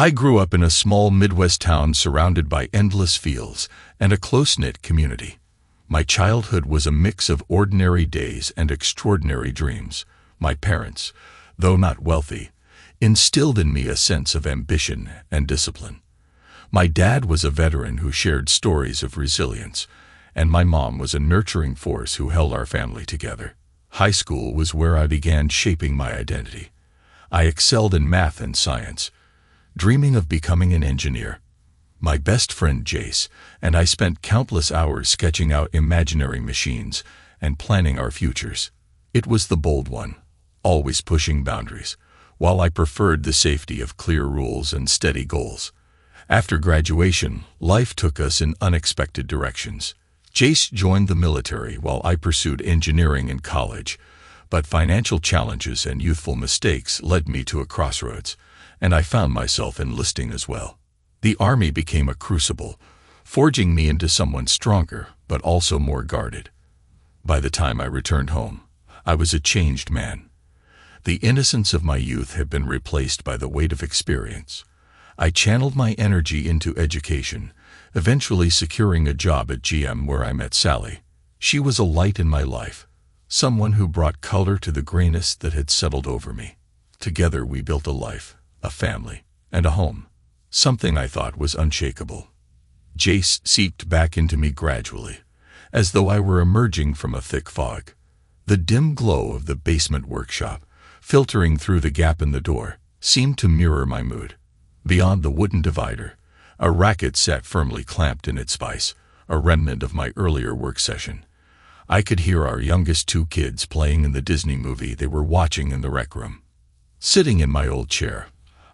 I grew up in a small Midwest town surrounded by endless fields and a close-knit community. My childhood was a mix of ordinary days and extraordinary dreams. My parents, though not wealthy, instilled in me a sense of ambition and discipline. My dad was a veteran who shared stories of resilience, and my mom was a nurturing force who held our family together. High school was where I began shaping my identity. I excelled in math and science, dreaming of becoming an engineer. My best friend Jace and I spent countless hours sketching out imaginary machines and planning our futures. It was the bold one, always pushing boundaries, while I preferred the safety of clear rules and steady goals. After graduation, life took us in unexpected directions. Jace joined the military while I pursued engineering in college, but financial challenges and youthful mistakes led me to a crossroads, and I found myself enlisting as well. The Army became a crucible, forging me into someone stronger but also more guarded. By the time I returned home, I was a changed man. The innocence of my youth had been replaced by the weight of experience. I channeled my energy into education, eventually securing a job at GM where I met Sally. She was a light in my life, someone who brought color to the grayness that had settled over me. Together we built a life, a family, and a home, something I thought was unshakable. Jace seeped back into me gradually, as though I were emerging from a thick fog. The dim glow of the basement workshop, filtering through the gap in the door, seemed to mirror my mood. Beyond the wooden divider, a racket sat firmly clamped in its vise, a remnant of my earlier work session. I could hear our youngest two kids playing in the Disney movie they were watching in the rec room. Sitting in my old chair,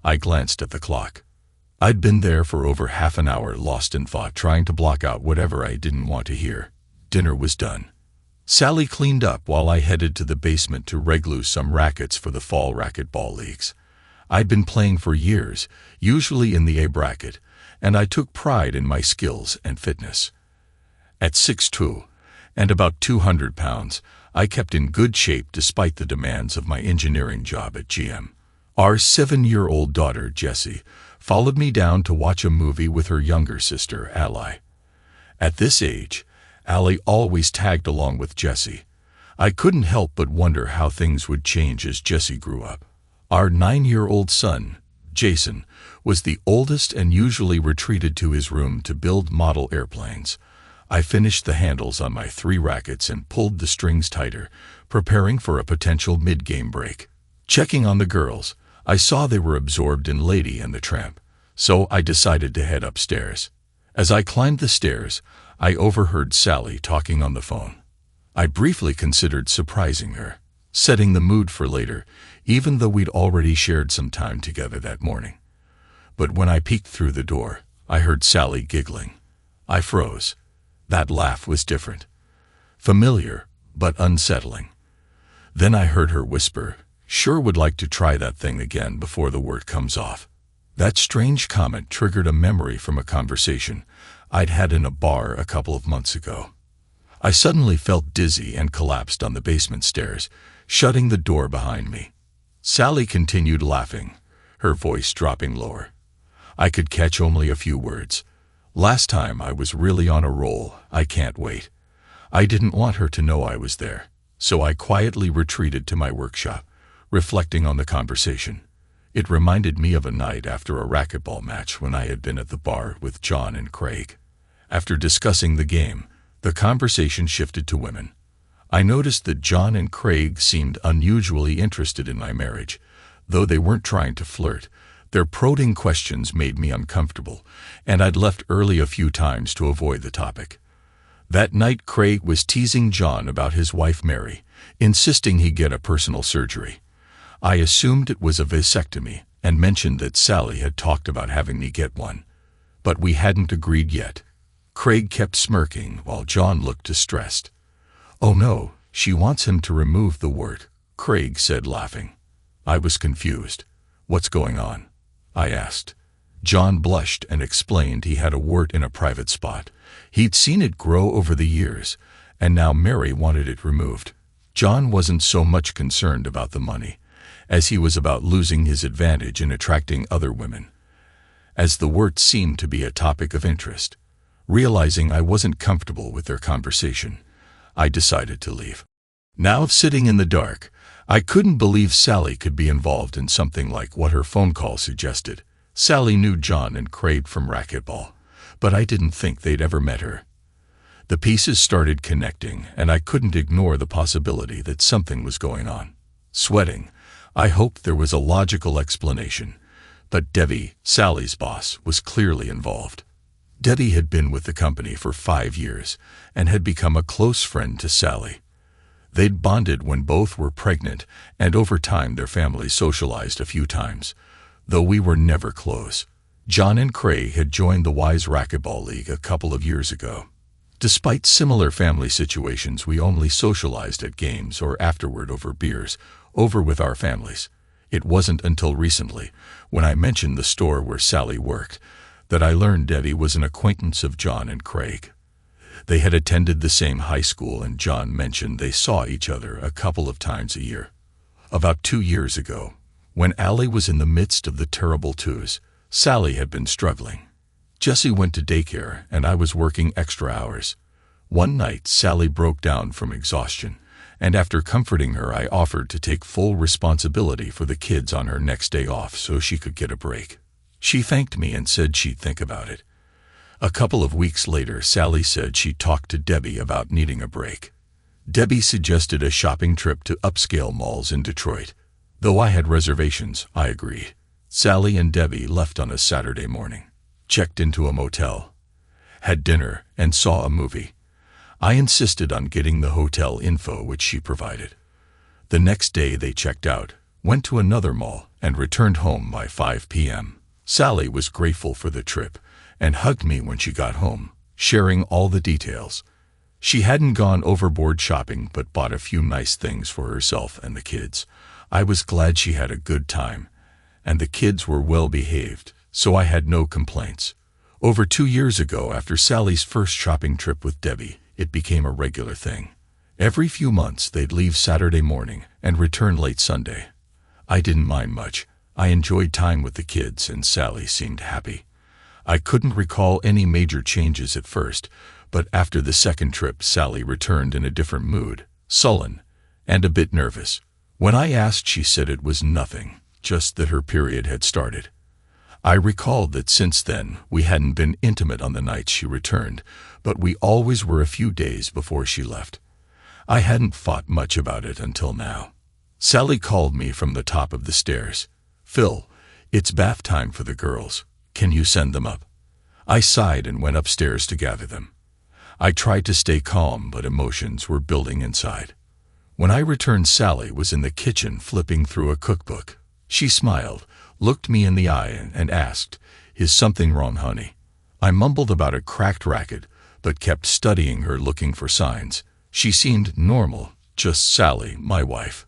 I glanced at the clock. I'd been there for over half an hour, lost in thought, trying to block out whatever I didn't want to hear. Dinner was done. Sally cleaned up while I headed to the basement to reg loose some rackets for the fall racquetball leagues. I'd been playing for years, usually in the A bracket, and I took pride in my skills and fitness. At 6'2", and about 200 pounds, I kept in good shape despite the demands of my engineering job at GM. Our 7-year-old daughter, Jessie, followed me down to watch a movie with her younger sister, Allie. At this age, Allie always tagged along with Jessie. I couldn't help but wonder how things would change as Jessie grew up. Our 9-year-old son, Jason, was the oldest and usually retreated to his room to build model airplanes. I finished the handles on my 3 rackets and pulled the strings tighter, preparing for a potential mid-game break. Checking on the girls, I saw they were absorbed in Lady and the Tramp, so I decided to head upstairs. As I climbed the stairs, I overheard Sally talking on the phone. I briefly considered surprising her, setting the mood for later, even though we'd already shared some time together that morning. But when I peeked through the door, I heard Sally giggling. I froze. That laugh was different. Familiar, but unsettling. Then I heard her whisper, "Sure would like to try that thing again before the word comes off." That strange comment triggered a memory from a conversation I'd had in a bar a couple of months ago. I suddenly felt dizzy and collapsed on the basement stairs, shutting the door behind me. Sally continued laughing, her voice dropping lower. I could catch only a few words. "Last time I was really on a roll. I can't wait." I didn't want her to know I was there, so I quietly retreated to my workshop, reflecting on the conversation. It reminded me of a night after a racquetball match when I had been at the bar with John and Craig. After discussing the game, the conversation shifted to women. I noticed that John and Craig seemed unusually interested in my marriage. Though they weren't trying to flirt, their prodding questions made me uncomfortable, and I'd left early a few times to avoid the topic. That night Craig was teasing John about his wife Mary, insisting he get a personal surgery. I assumed it was a vasectomy and mentioned that Sally had talked about having me get one. But we hadn't agreed yet. Craig kept smirking while John looked distressed. "Oh no, she wants him to remove the wart," Craig said, laughing. I was confused. "What's going on?" I asked. John blushed and explained he had a wart in a private spot. He'd seen it grow over the years, and now Mary wanted it removed. John wasn't so much concerned about the money, as he was about losing his advantage in attracting other women. as the work seemed to be a topic of interest. Realizing I wasn't comfortable with their conversation, I decided to leave. Now, sitting in the dark, I couldn't believe Sally could be involved in something like what her phone call suggested. Sally knew John and Craig from racquetball, but I didn't think they'd ever met her. The pieces started connecting, and I couldn't ignore the possibility that something was going on. Sweating, I hoped there was a logical explanation, but Debbie, Sally's boss, was clearly involved. Debbie had been with the company for 5 years and had become a close friend to Sally. They'd bonded when both were pregnant, and over time their families socialized a few times, though we were never close. John and Craig had joined the Wise Racquetball League a couple of years ago. Despite similar family situations, we only socialized at games or afterward over beers, over with our families. It wasn't until recently, when I mentioned the store where Sally worked, that I learned Debbie was an acquaintance of John and Craig. They had attended the same high school, and John mentioned they saw each other a couple of times a year. About 2 years ago, when Allie was in the midst of the terrible twos, Sally had been struggling. Jessie went to daycare, and I was working extra hours. One night, Sally broke down from exhaustion, and after comforting her, I offered to take full responsibility for the kids on her next day off so she could get a break. She thanked me and said she'd think about it. A couple of weeks later, Sally said she talked to Debbie about needing a break. Debbie suggested a shopping trip to upscale malls in Detroit. Though I had reservations, I agreed. Sally and Debbie left on a Saturday morning, checked into a motel, had dinner, and saw a movie. I insisted on getting the hotel info, which she provided. The next day they checked out, went to another mall, and returned home by 5 p.m. Sally was grateful for the trip and hugged me when she got home, sharing all the details. She hadn't gone overboard shopping but bought a few nice things for herself and the kids. I was glad she had a good time, and the kids were well behaved, so I had no complaints. Over 2 years ago, after Sally's first shopping trip with Debbie, it became a regular thing. Every few months they'd leave Saturday morning and return late Sunday. I didn't mind much. I enjoyed time with the kids, and Sally seemed happy. I couldn't recall any major changes at first, but after the second trip Sally returned in a different mood, sullen, and a bit nervous. When I asked, she said it was nothing, just that her period had started. I recalled that since then we hadn't been intimate on the nights she returned, but we always were a few days before she left. I hadn't thought much about it until now. Sally called me from the top of the stairs. "Phil, it's bath time for the girls. Can you send them up?" I sighed and went upstairs to gather them. I tried to stay calm, but emotions were building inside. When I returned, Sally was in the kitchen flipping through a cookbook. She smiled, looked me in the eye, and asked, "Is something wrong, honey?" I mumbled about a cracked racket, but kept studying her, looking for signs. She seemed normal, just Sally, my wife.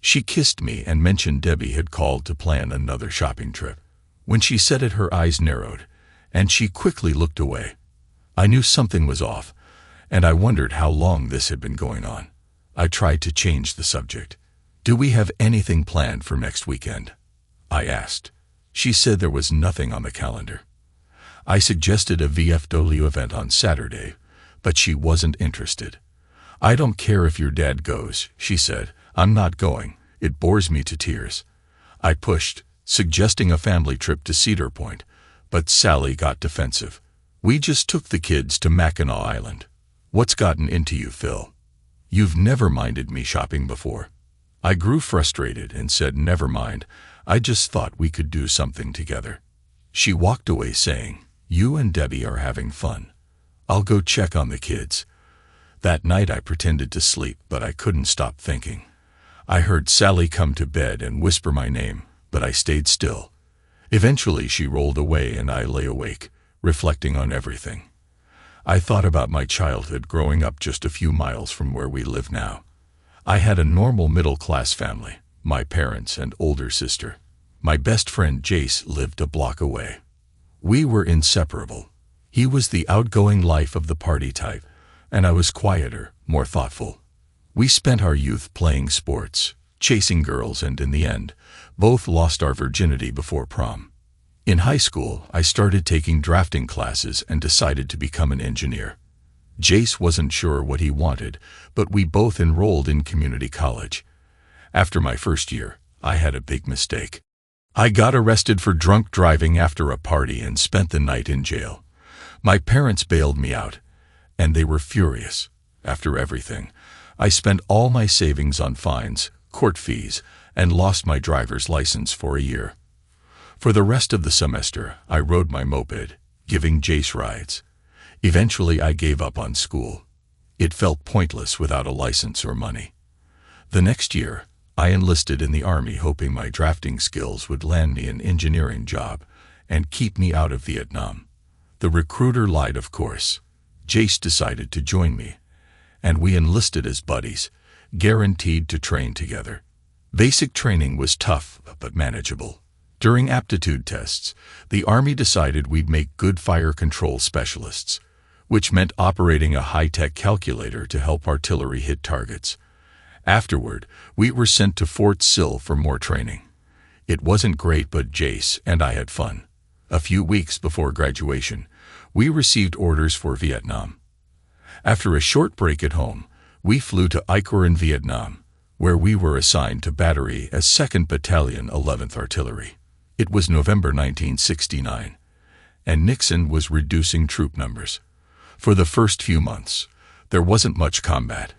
She kissed me and mentioned Debbie had called to plan another shopping trip. When she said it, her eyes narrowed, and she quickly looked away. I knew something was off, and I wondered how long this had been going on. I tried to change the subject. "Do we have anything planned for next weekend?" I asked. She said there was nothing on the calendar. I suggested a VFW event on Saturday, but she wasn't interested. "I don't care if your dad goes," she said. "I'm not going. It bores me to tears." I pushed, suggesting a family trip to Cedar Point, but Sally got defensive. "We just took the kids to Mackinac Island." "What's gotten into you, Phil? You've never minded me shopping before." I grew frustrated and said, "Never mind. I just thought we could do something together." She walked away saying, "You and Debbie are having fun. I'll go check on the kids." That night I pretended to sleep, but I couldn't stop thinking. I heard Sally come to bed and whisper my name, but I stayed still. Eventually she rolled away and I lay awake, reflecting on everything. I thought about my childhood growing up just a few miles from where we live now. I had a normal middle-class family, my parents and older sister. My best friend Jace lived a block away. We were inseparable. He was the outgoing life of the party type, and I was quieter, more thoughtful. We spent our youth playing sports, chasing girls, and in the end, both lost our virginity before prom. In high school, I started taking drafting classes and decided to become an engineer. Jace wasn't sure what he wanted, but we both enrolled in community college. After my first year, I had a big mistake. I got arrested for drunk driving after a party and spent the night in jail. My parents bailed me out, and they were furious. After everything, I spent all my savings on fines, court fees, and lost my driver's license for a year. For the rest of the semester, I rode my moped, giving Jace rides. Eventually, I gave up on school. It felt pointless without a license or money. The next year, I enlisted in the Army, hoping my drafting skills would land me an engineering job and keep me out of Vietnam. The recruiter lied, of course. Jace decided to join me, and we enlisted as buddies, guaranteed to train together. Basic training was tough, but manageable. During aptitude tests, the Army decided we'd make good fire control specialists, which meant operating a high-tech calculator to help artillery hit targets. Afterward, we were sent to Fort Sill for more training. It wasn't great, but Jace and I had fun. A few weeks before graduation, we received orders for Vietnam. After a short break at home, we flew to Ai Quang in Vietnam, where we were assigned to battery as 2nd Battalion, 11th Artillery. It was November 1969, and Nixon was reducing troop numbers. For the first few months, there wasn't much combat,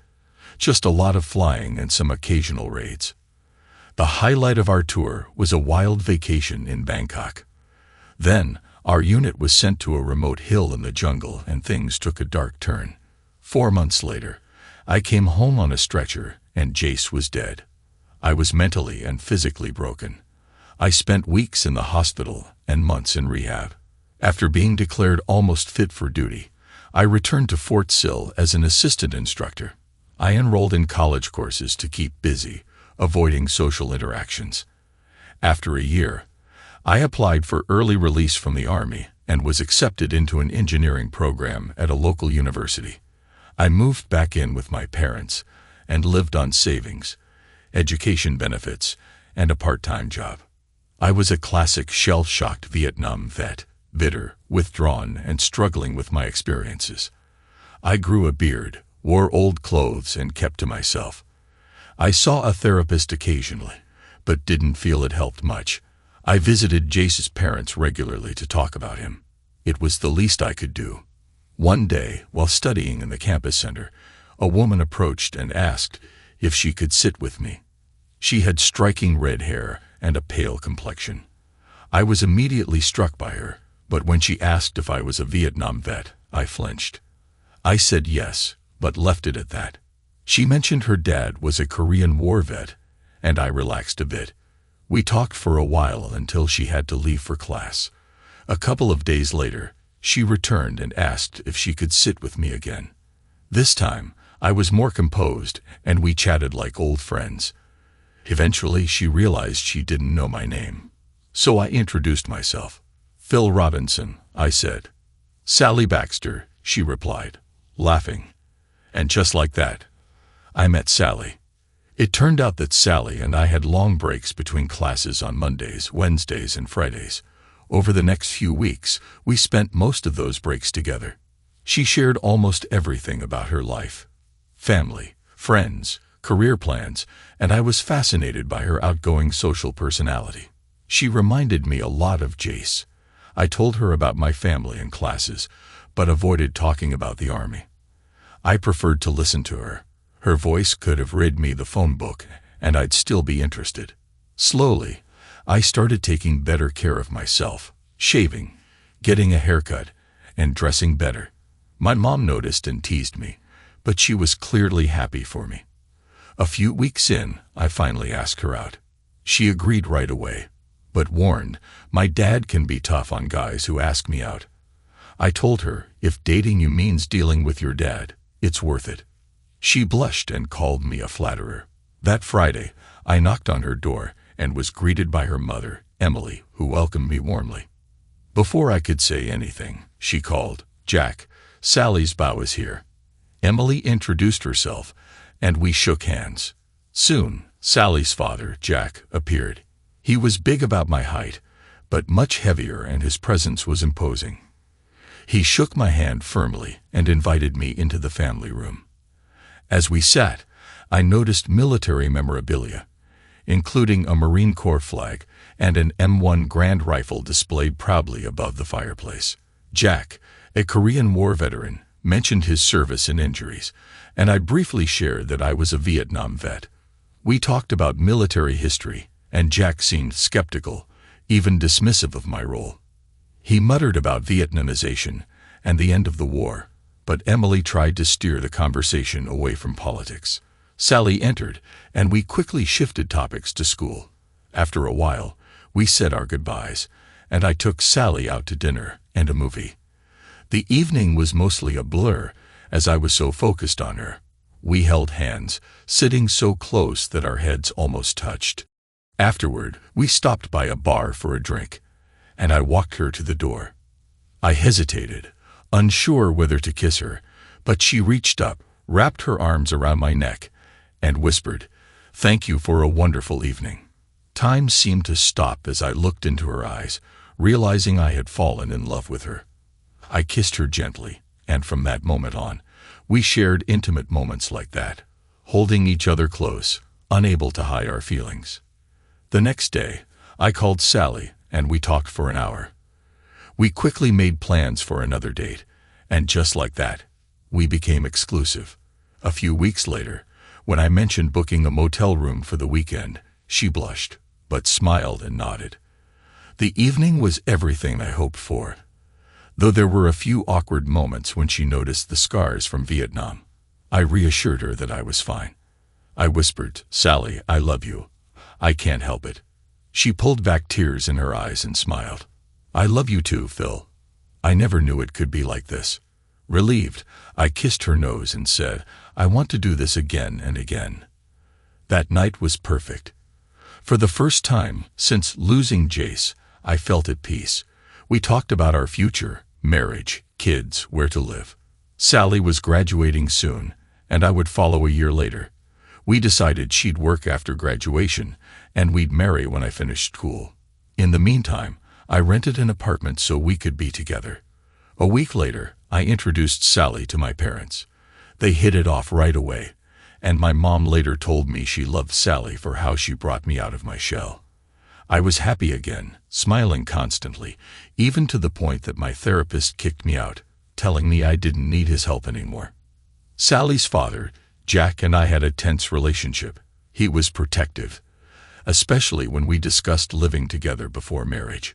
just a lot of flying and some occasional raids. The highlight of our tour was a wild vacation in Bangkok. Then, our unit was sent to a remote hill in the jungle, and things took a dark turn. 4 months later, I came home on a stretcher, and Jace was dead. I was mentally and physically broken. I spent weeks in the hospital and months in rehab. After being declared almost fit for duty, I returned to Fort Sill as an assistant instructor. I enrolled in college courses to keep busy, avoiding social interactions. After a year, I applied for early release from the Army and was accepted into an engineering program at a local university. I moved back in with my parents and lived on savings, education benefits, and a part-time job. I was a classic shell-shocked Vietnam vet, bitter, withdrawn, and struggling with my experiences. I grew a beard, wore old clothes, and kept to myself. I saw a therapist occasionally, but didn't feel it helped much. I visited Jace's parents regularly to talk about him. It was the least I could do. One day, while studying in the campus center, a woman approached and asked if she could sit with me. She had striking red hair and a pale complexion. I was immediately struck by her, but when she asked if I was a Vietnam vet, I flinched. I said yes, but left it at that. She mentioned her dad was a Korean War vet, and I relaxed a bit. We talked for a while until she had to leave for class. A couple of days later, she returned and asked if she could sit with me again. This time, I was more composed, and we chatted like old friends. Eventually, she realized she didn't know my name. So I introduced myself. "Phil Robinson," I said. "Sally Baxter," she replied, laughing. And just like that, I met Sally. It turned out that Sally and I had long breaks between classes on Mondays, Wednesdays, and Fridays. Over the next few weeks, we spent most of those breaks together. She shared almost everything about her life: family, friends, career plans, and I was fascinated by her outgoing social personality. She reminded me a lot of Jace. I told her about my family and classes, but avoided talking about the Army. I preferred to listen to her. Her voice could have read me the phone book, and I'd still be interested. Slowly, I started taking better care of myself, shaving, getting a haircut, and dressing better. My mom noticed and teased me, but she was clearly happy for me. A few weeks in, I finally asked her out. She agreed right away, but warned, my dad can be tough on guys who ask me out. I told her, if dating you means dealing with your dad, it's worth it. She blushed and called me a flatterer. That Friday, I knocked on her door and was greeted by her mother, Emily, who welcomed me warmly. Before I could say anything, she called, "Jack, Sally's beau is here." Emily introduced herself, and we shook hands. Soon, Sally's father, Jack, appeared. He was big about my height, but much heavier, and his presence was imposing. He shook my hand firmly and invited me into the family room. As we sat, I noticed military memorabilia, including a Marine Corps flag and an M1 Grand Rifle displayed proudly above the fireplace. Jack, a Korean War veteran, mentioned his service and injuries, and I briefly shared that I was a Vietnam vet. We talked about military history, and Jack seemed skeptical, even dismissive of my role. He muttered about Vietnamization and the end of the war, but Emily tried to steer the conversation away from politics. Sally entered, and we quickly shifted topics to school. After a while, we said our goodbyes, and I took Sally out to dinner and a movie. The evening was mostly a blur, as I was so focused on her. We held hands, sitting so close that our heads almost touched. Afterward, we stopped by a bar for a drink, and I walked her to the door. I hesitated, unsure whether to kiss her, but she reached up, wrapped her arms around my neck, and whispered, "Thank you for a wonderful evening." Time seemed to stop as I looked into her eyes, realizing I had fallen in love with her. I kissed her gently, and from that moment on, we shared intimate moments like that, holding each other close, unable to hide our feelings. The next day, I called Sally, and we talked for an hour. We quickly made plans for another date, and just like that, we became exclusive. A few weeks later, when I mentioned booking a motel room for the weekend, she blushed, but smiled and nodded. The evening was everything I hoped for, though there were a few awkward moments when she noticed the scars from Vietnam. I reassured her that I was fine. I whispered, "Sally, I love you. I can't help it." She pulled back tears in her eyes and smiled. "I love you too, Phil. I never knew it could be like this." Relieved, I kissed her nose and said, "I want to do this again and again." That night was perfect. For the first time since losing Jace, I felt at peace. We talked about our future, marriage, kids, where to live. Sally was graduating soon, and I would follow a year later. We decided she'd work after graduation, and we'd marry when I finished school. In the meantime, I rented an apartment so we could be together. A week later, I introduced Sally to my parents. They hit it off right away, and my mom later told me she loved Sally for how she brought me out of my shell. I was happy again, smiling constantly, even to the point that my therapist kicked me out, telling me I didn't need his help anymore. Sally's father, Jack, and I had a tense relationship. He was protective, especially when we discussed living together before marriage.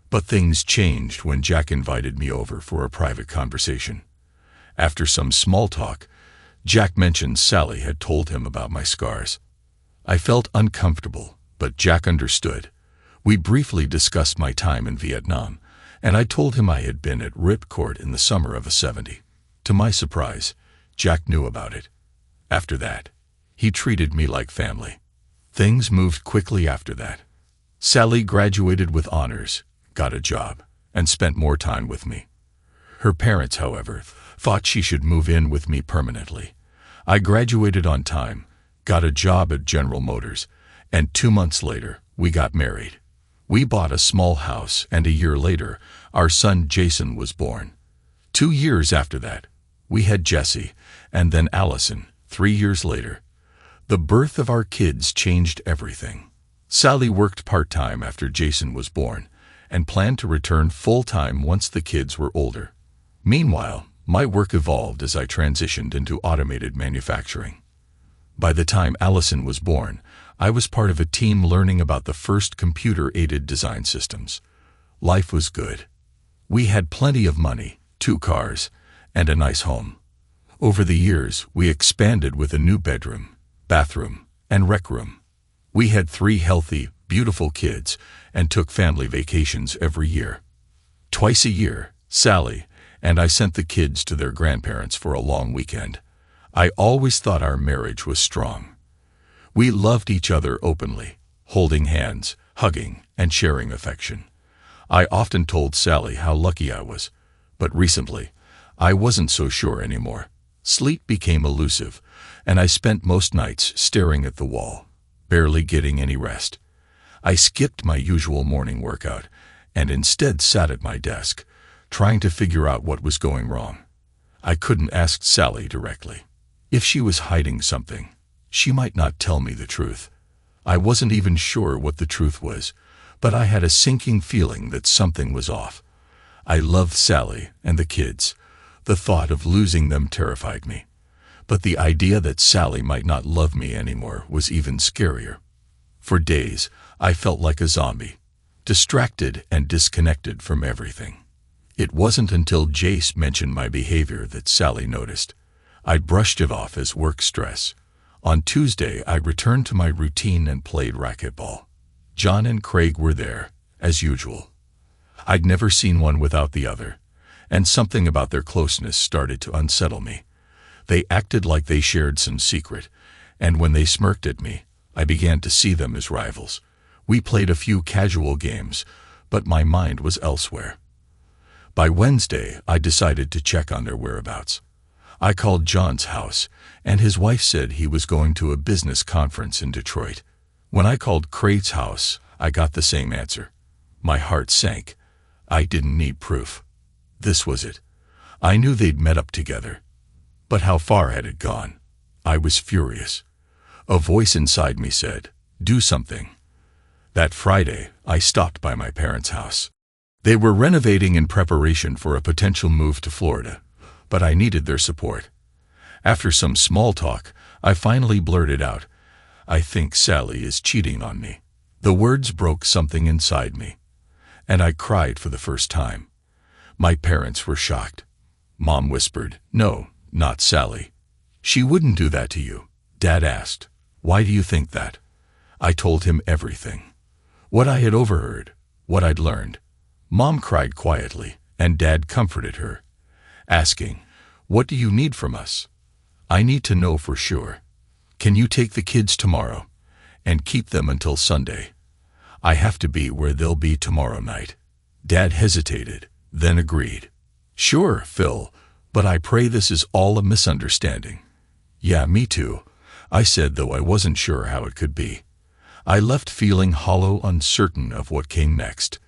But things changed when Jack invited me over for a private conversation. After some small talk, Jack mentioned Sally had told him about my scars. I felt uncomfortable, but Jack understood. We briefly discussed my time in Vietnam, and I told him I had been at Ripcord in the summer of '70. To my surprise, Jack knew about it. After that, he treated me like family. Things moved quickly after that. Sally graduated with honors, got a job, and spent more time with me. Her parents, however, thought she should move in with me permanently. I graduated on time, got a job at General Motors, and 2 months later, we got married. We bought a small house, and a year later, our son Jason was born. 2 years after that, we had Jesse, and then Allison, 3 years later. The birth of our kids changed everything. Sally worked part-time after Jason was born, and planned to return full-time once the kids were older. Meanwhile, my work evolved as I transitioned into automated manufacturing. By the time Allison was born, I was part of a team learning about the first computer-aided design systems. Life was good. We had plenty of money, 2 cars, and a nice home. Over the years, we expanded with a new bedroom, bathroom, and rec room. We had 3 healthy, beautiful kids and took family vacations every year. Twice a year, Sally and I sent the kids to their grandparents for a long weekend. I always thought our marriage was strong. We loved each other openly, holding hands, hugging, and sharing affection. I often told Sally how lucky I was, but recently, I wasn't so sure anymore. Sleep became elusive, and I spent most nights staring at the wall, barely getting any rest. I skipped my usual morning workout, and instead sat at my desk, trying to figure out what was going wrong. I couldn't ask Sally directly. If she was hiding something, she might not tell me the truth. I wasn't even sure what the truth was, but I had a sinking feeling that something was off. I loved Sally and the kids. The thought of losing them terrified me. But the idea that Sally might not love me anymore was even scarier. For days, I felt like a zombie, distracted and disconnected from everything. It wasn't until Jace mentioned my behavior that Sally noticed. I brushed it off as work stress. On Tuesday, I returned to my routine and played racquetball. John and Craig were there, as usual. I'd never seen one without the other, and something about their closeness started to unsettle me. They acted like they shared some secret, and when they smirked at me, I began to see them as rivals. We played a few casual games, but my mind was elsewhere. By Wednesday, I decided to check on their whereabouts. I called John's house, and his wife said he was going to a business conference in Detroit. When I called Craig's house, I got the same answer. My heart sank. I didn't need proof. This was it. I knew they'd met up together. But how far had it gone? I was furious. A voice inside me said, "Do something." That Friday, I stopped by my parents' house. They were renovating in preparation for a potential move to Florida, but I needed their support. After some small talk, I finally blurted out, "I think Sally is cheating on me." The words broke something inside me, and I cried for the first time. My parents were shocked. Mom whispered, "No, not Sally. She wouldn't do that to you." Dad asked, "Why do you think that?" I told him everything. What I had overheard, what I'd learned. Mom cried quietly, and Dad comforted her, asking, "What do you need from us?" "I need to know for sure. Can you take the kids tomorrow and keep them until Sunday? I have to be where they'll be tomorrow night." Dad hesitated, then agreed. "Sure, Phil, but I pray this is all a misunderstanding." "Yeah, me too," I said, though I wasn't sure how it could be. I left feeling hollow, uncertain of what came next.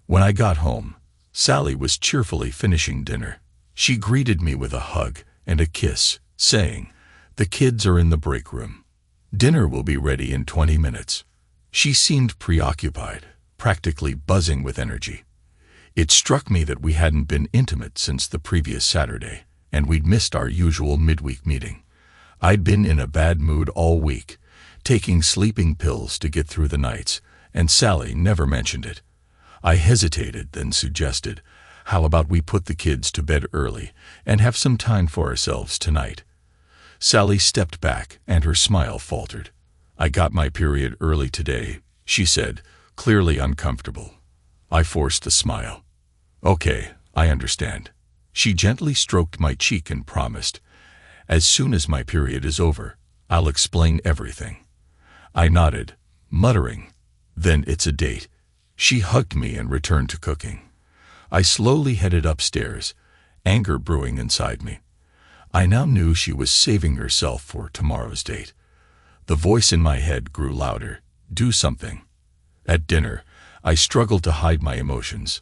When I got home, Sally was cheerfully finishing dinner. She greeted me with a hug and a kiss, saying, "The kids are in the break room. Dinner will be ready in 20 minutes. She seemed preoccupied, practically buzzing with energy. It struck me that we hadn't been intimate since the previous Saturday, and we'd missed our usual midweek meeting. I'd been in a bad mood all week, taking sleeping pills to get through the nights, and Sally never mentioned it. I hesitated, then suggested, "How about we put the kids to bed early and have some time for ourselves tonight?" Sally stepped back, and her smile faltered. "I got my period early today," she said, clearly uncomfortable. I forced a smile. "Okay, I understand." She gently stroked my cheek and promised, "As soon as my period is over, I'll explain everything." I nodded, muttering, "Then it's a date." She hugged me and returned to cooking. I slowly headed upstairs, anger brewing inside me. I now knew she was saving herself for tomorrow's date. The voice in my head grew louder. "Do something." At dinner, I struggled to hide my emotions.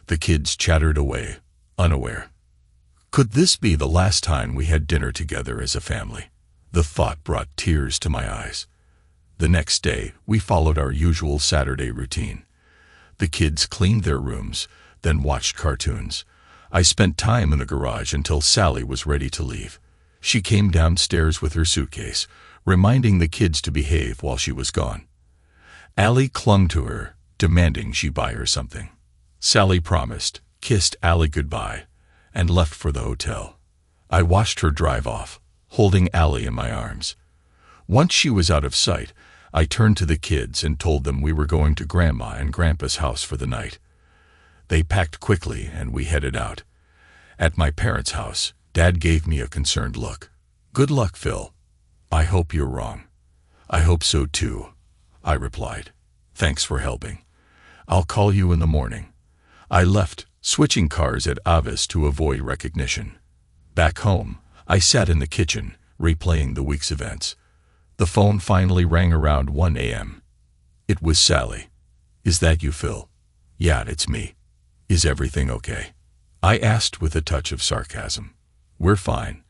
The kids chattered away, unaware. Could this be the last time we had dinner together as a family? The thought brought tears to my eyes. The next day, we followed our usual Saturday routine. The kids cleaned their rooms, then watched cartoons. I spent time in the garage until Sally was ready to leave. She came downstairs with her suitcase, reminding the kids to behave while she was gone. Allie clung to her, demanding she buy her something. Sally promised, kissed Allie goodbye, and left for the hotel. I watched her drive off, holding Allie in my arms. Once she was out of sight, I turned to the kids and told them we were going to Grandma and Grandpa's house for the night. They packed quickly and we headed out. At my parents' house, Dad gave me a concerned look. "Good luck, Phil. I hope you're wrong." "I hope so too," I replied. "Thanks for helping. I'll call you in the morning." I left, switching cars at Avis to avoid recognition. Back home, I sat in the kitchen, replaying the week's events. The phone finally rang around 1 a.m. It was Sally. "Is that you, Phil?" "Yeah, it's me. Is everything okay?" I asked with a touch of sarcasm. "We're fine.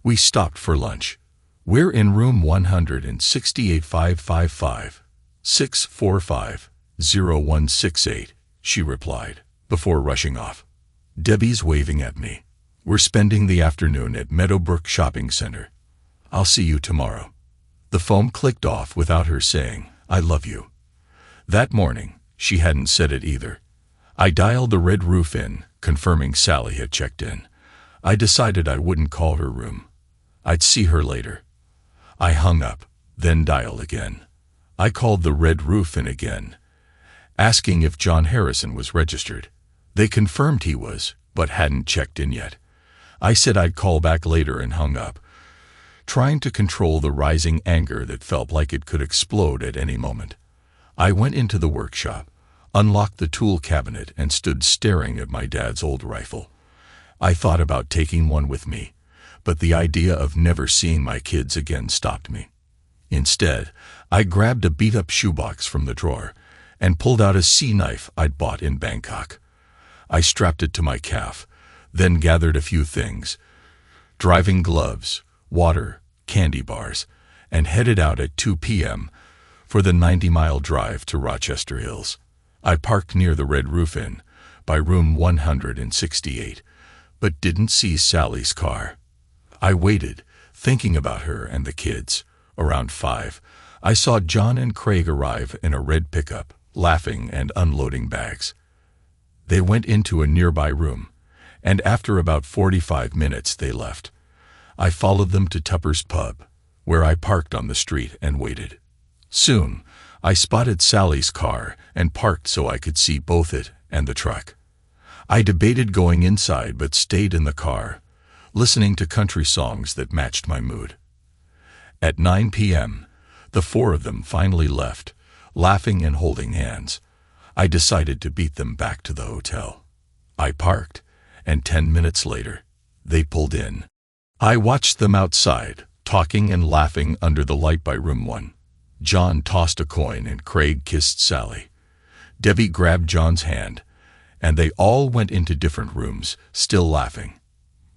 We stopped for lunch. We're in room 168 555 645 0168, she replied, before rushing off. Debbie's waving at me. "We're spending the afternoon at Meadowbrook Shopping Center. I'll see you tomorrow." The phone clicked off without her saying, "I love you." That morning, she hadn't said it either. I dialed the Red Roof Inn, confirming Sally had checked in. I decided I wouldn't call her room. I'd see her later. I hung up, then dialed again. I called the Red Roof Inn again, asking if John Harrison was registered. They confirmed he was, but hadn't checked in yet. I said I'd call back later and hung up, trying to control the rising anger that felt like it could explode at any moment. I went into the workshop, unlocked the tool cabinet, and stood staring at my dad's old rifle. I thought about taking one with me, but the idea of never seeing my kids again stopped me. Instead, I grabbed a beat-up shoebox from the drawer and pulled out a sea knife I'd bought in Bangkok. I strapped it to my calf, then gathered a few things, driving gloves, water, candy bars, and headed out at 2 p.m. for the 90-mile drive to Rochester Hills. I parked near the Red Roof Inn, by room 168, but didn't see Sally's car. I waited, thinking about her and the kids. Around 5, I saw John and Craig arrive in a red pickup, laughing and unloading bags. They went into a nearby room, and after about 45 minutes they left. I followed them to Tupper's Pub, where I parked on the street and waited. Soon, I spotted Sally's car and parked so I could see both it and the truck. I debated going inside but stayed in the car, listening to country songs that matched my mood. At 9 p.m., the 4 of them finally left, laughing and holding hands. I decided to beat them back to the hotel. I parked, and 10 minutes later, they pulled in. I watched them outside, talking and laughing under the light by room 1. John tossed a coin and Craig kissed Sally. Debbie grabbed John's hand, and they all went into different rooms, still laughing.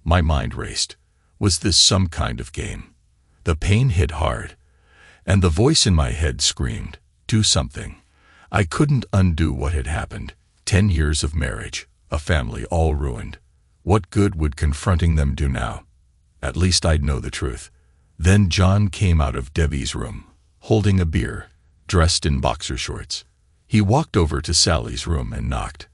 My mind raced. Was this some kind of game? The pain hit hard, and the voice in my head screamed, "Do something." I couldn't undo what had happened. 10 years of marriage, a family all ruined. What good would confronting them do now? At least I'd know the truth. Then John came out of Debbie's room, holding a beer, dressed in boxer shorts. He walked over to Sally's room and knocked.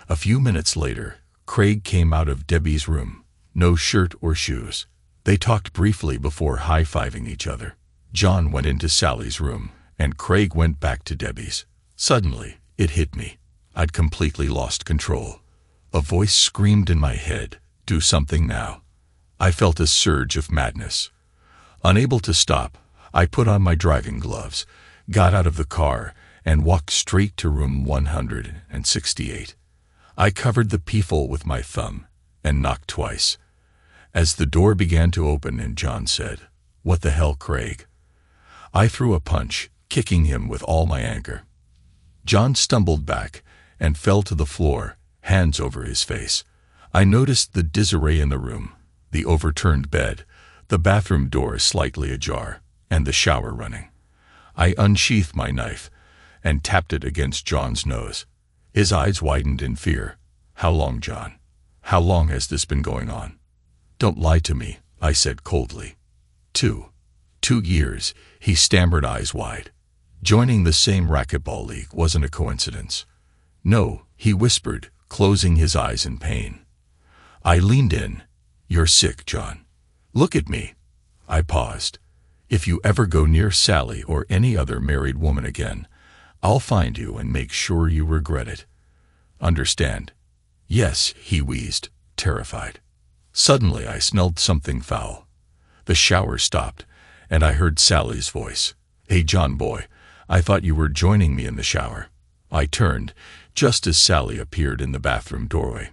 A few minutes later, Craig came out of Debbie's room, no shirt or shoes. They talked briefly before high-fiving each other. John went into Sally's room, and Craig went back to Debbie's. Suddenly, it hit me. I'd completely lost control. A voice screamed in my head, "Do something now." I felt a surge of madness. Unable to stop, I put on my driving gloves, got out of the car, and walked straight to room 168. I covered the peephole with my thumb and knocked twice. As the door began to open and John said, "What the hell, Craig?" I threw a punch, kicking him with all my anger. John stumbled back and fell to the floor, hands over his face. I noticed the disarray in the room, the overturned bed, the bathroom door slightly ajar, and the shower running. I unsheathed my knife and tapped it against John's nose. His eyes widened in fear. "How long, John? How long has this been going on?" "Don't lie to me," I said coldly. 2 years, he stammered, eyes wide. Joining the same racquetball league wasn't a coincidence. "No," he whispered, closing his eyes in pain. I leaned in. "You're sick, John. Look at me." I paused. "If you ever go near Sally or any other married woman again, I'll find you and make sure you regret it. Understand?" "Yes," he wheezed, terrified. Suddenly I smelled something foul. The shower stopped, and I heard Sally's voice. "Hey, John boy, I thought you were joining me in the shower." I turned, just as Sally appeared in the bathroom doorway.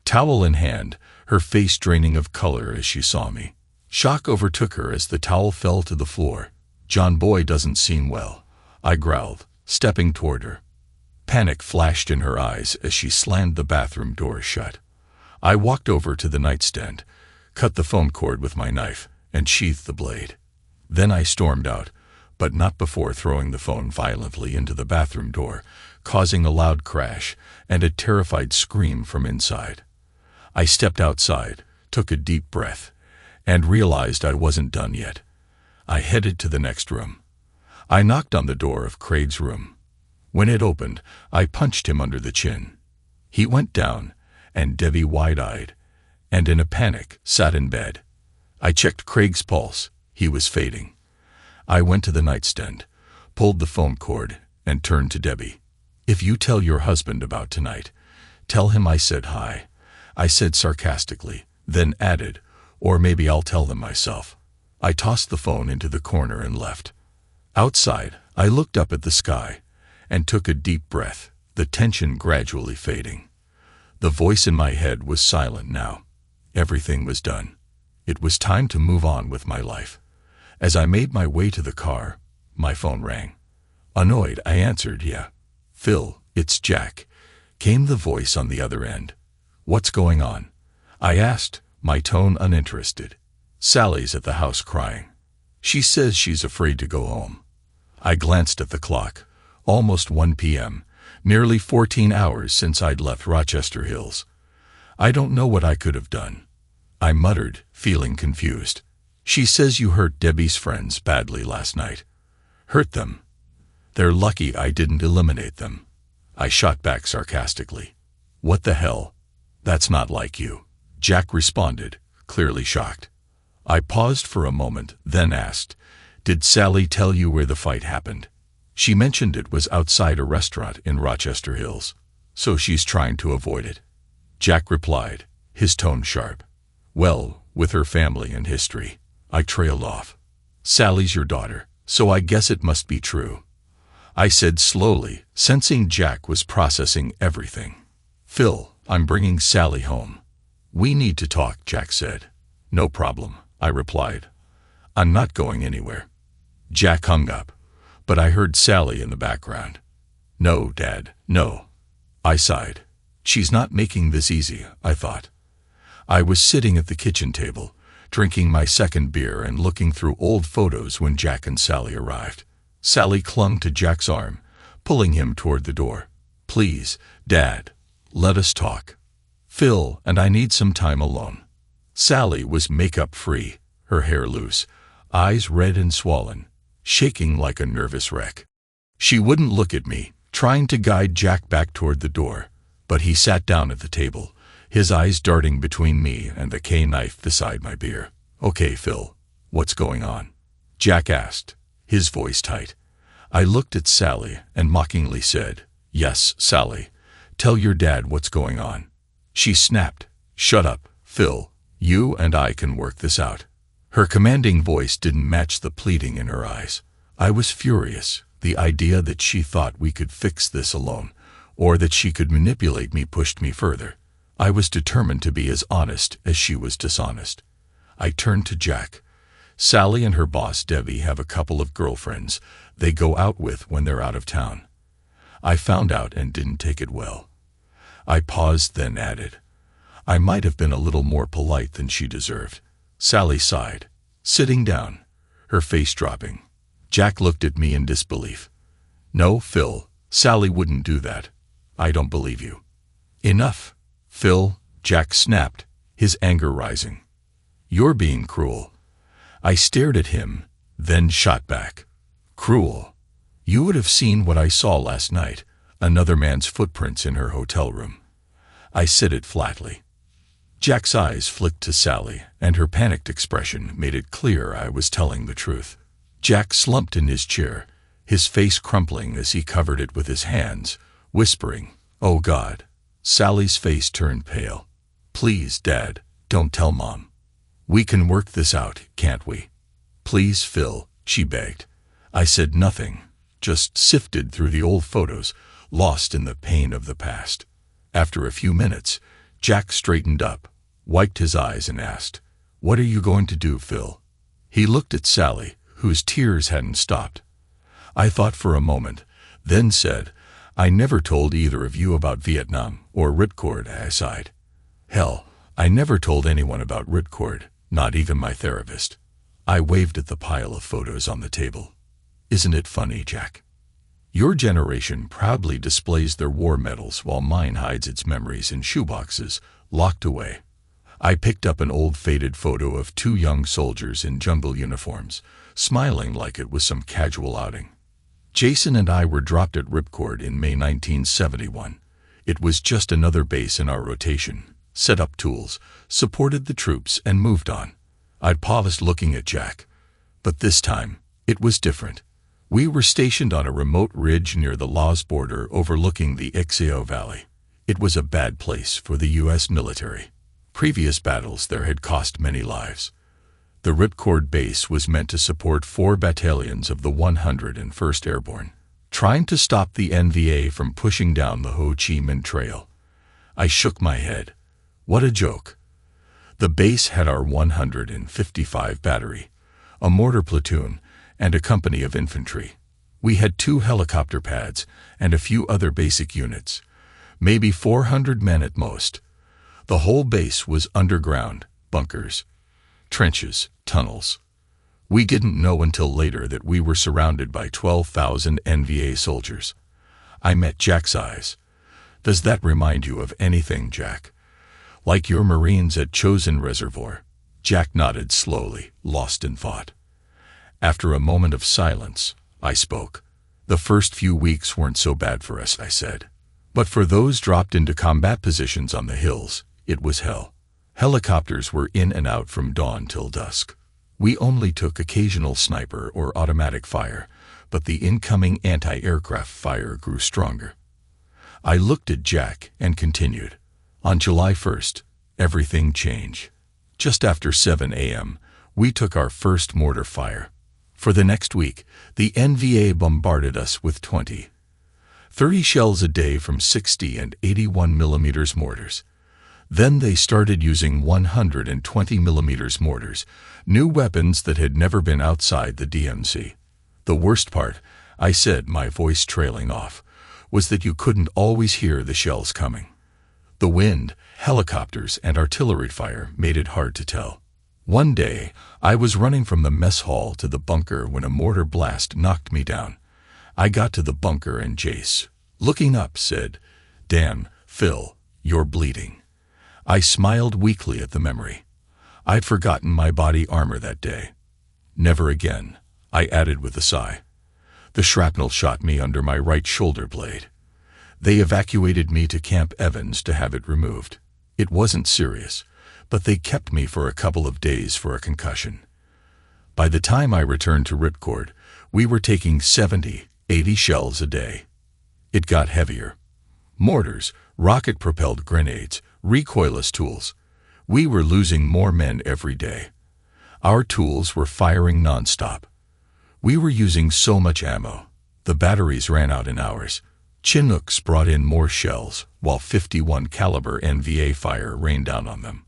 Towel in hand, her face draining of color as she saw me. Shock overtook her as the towel fell to the floor. "John boy doesn't seem well," I growled, stepping toward her. Panic flashed in her eyes as she slammed the bathroom door shut. I walked over to the nightstand, cut the phone cord with my knife, and sheathed the blade. Then I stormed out, but not before throwing the phone violently into the bathroom door, causing a loud crash and a terrified scream from inside. I stepped outside, took a deep breath, and realized I wasn't done yet. I headed to the next room. I knocked on the door of Craig's room. When it opened, I punched him under the chin. He went down, and Debbie, wide-eyed and in a panic, sat in bed. I checked Craig's pulse. He was fading. I went to the nightstand, pulled the phone cord, and turned to Debbie. "If you tell your husband about tonight, tell him I said hi," I said sarcastically, then added, "or maybe I'll tell them myself." I tossed the phone into the corner and left. Outside, I looked up at the sky and took a deep breath, the tension gradually fading. The voice in my head was silent now. Everything was done. It was time to move on with my life. As I made my way to the car, my phone rang. Annoyed, I answered, "Yeah." "Phil, it's Jack," came the voice on the other end. "What's going on?" I asked, my tone uninterested. "Sally's at the house crying. She says she's afraid to go home." I glanced at the clock. Almost 1 p.m., nearly 14 hours since I'd left Rochester Hills. I don't know what I could have done, I muttered, feeling confused. "She says you hurt Debbie's friends badly last night." "Hurt them? They're lucky I didn't eliminate them," I shot back sarcastically. "What the hell? That's not like you," Jack responded, clearly shocked. I paused for a moment, then asked, "Did Sally tell you where the fight happened?" "She mentioned it was outside a restaurant in Rochester Hills, so she's trying to avoid it," Jack replied, his tone sharp. "Well, with her family and history," I trailed off. "Sally's your daughter, so I guess it must be true," I said slowly, sensing Jack was processing everything. "Phil, I'm bringing Sally home. We need to talk," Jack said. "No problem," I replied. "I'm not going anywhere." Jack hung up, but I heard Sally in the background. "No, Dad, no." I sighed. She's not making this easy, I thought. I was sitting at the kitchen table, drinking my second beer and looking through old photos when Jack and Sally arrived. Sally clung to Jack's arm, pulling him toward the door. "Please, Dad, let us talk. Phil and I need some time alone." Sally was makeup-free, her hair loose, eyes red and swollen, shaking like a nervous wreck. She wouldn't look at me, trying to guide Jack back toward the door, but he sat down at the table, his eyes darting between me and the K-knife beside my beer. "Okay, Phil, what's going on?" Jack asked, his voice tight. I looked at Sally and mockingly said, "Yes, Sally, tell your dad what's going on." She snapped, "Shut up, Phil. You and I can work this out." Her commanding voice didn't match the pleading in her eyes. I was furious. The idea that she thought we could fix this alone, or that she could manipulate me, pushed me further. I was determined to be as honest as she was dishonest. I turned to Jack. "Sally and her boss Debbie have a couple of girlfriends they go out with when they're out of town. I found out and didn't take it well." I paused, then added, "I might have been a little more polite than she deserved." Sally sighed, sitting down, her face dropping. Jack looked at me in disbelief. "No, Phil, Sally wouldn't do that. I don't believe you." "Enough, Phil," Jack snapped, his anger rising. "You're being cruel." I stared at him, then shot back. "Cruel? You would have seen what I saw last night, another man's footprints in her hotel room." I said it flatly. Jack's eyes flicked to Sally, and her panicked expression made it clear I was telling the truth. Jack slumped in his chair, his face crumpling as he covered it with his hands, whispering, "Oh God." Sally's face turned pale. "Please, Dad, don't tell Mom. We can work this out, can't we?" "Please, Phil," she begged. I said nothing, just sifted through the old photos, lost in the pain of the past. After a few minutes, Jack straightened up, wiped his eyes and asked, "What are you going to do, Phil?" He looked at Sally, whose tears hadn't stopped. I thought for a moment, then said, I never told either of you about Vietnam or ripcord, I sighed. Hell, I never told anyone about ripcord, not even my therapist. I waved at the pile of photos on the table. Isn't it funny, Jack? Your generation proudly displays their war medals while mine hides its memories in shoeboxes, locked away. I picked up an old faded photo of two young soldiers in jungle uniforms, smiling like it was some casual outing. Jason and I were dropped at Ripcord in May 1971. It was just another base in our rotation, set up tools, supported the troops, and moved on. I'd paused looking at Jack. But this time, it was different. We were stationed on a remote ridge near the Laos border overlooking the Ixao Valley. It was a bad place for the U.S. military. Previous battles there had cost many lives. The Ripcord base was meant to support 4 battalions of the 101st Airborne, trying to stop the NVA from pushing down the Ho Chi Minh Trail. I shook my head. What a joke. The base had our 155 battery, a mortar platoon, and a company of infantry. We had 2 helicopter pads and a few other basic units, maybe 400 men at most. The whole base was underground, bunkers, trenches, tunnels. We didn't know until later that we were surrounded by 12,000 NVA soldiers. I met Jack's eyes. Does that remind you of anything, Jack? Like your Marines at Chosin Reservoir? Jack nodded slowly, lost in thought. After a moment of silence, I spoke. The first few weeks weren't so bad for us, I said. But for those dropped into combat positions on the hills, it was hell. Helicopters were in and out from dawn till dusk. We only took occasional sniper or automatic fire, but the incoming anti-aircraft fire grew stronger. I looked at Jack and continued. On July 1st, everything changed. Just after 7 a.m., we took our first mortar fire. For the next week, the NVA bombarded us with 20, 30 shells a day from 60 and 81 millimeters mortars. Then they started using 120 millimeters mortars, new weapons that had never been outside the DMZ. The worst part, I said, my voice trailing off, was that you couldn't always hear the shells coming. The wind, helicopters, and artillery fire made it hard to tell. One day, I was running from the mess hall to the bunker when a mortar blast knocked me down. I got to the bunker and Jace, looking up, said, "Damn, Phil, you're bleeding." I smiled weakly at the memory. I'd forgotten my body armor that day. Never again, I added with a sigh. The shrapnel shot me under my right shoulder blade. They evacuated me to Camp Evans to have it removed. It wasn't serious, but they kept me for a couple of days for a concussion. By the time I returned to Ripcord, we were taking 70, 80 shells a day. It got heavier. Mortars, rocket-propelled grenades, recoilless tools. We were losing more men every day. Our tools were firing nonstop. We were using so much ammo. The batteries ran out in hours. Chinooks brought in more shells, while 51 caliber NVA fire rained down on them.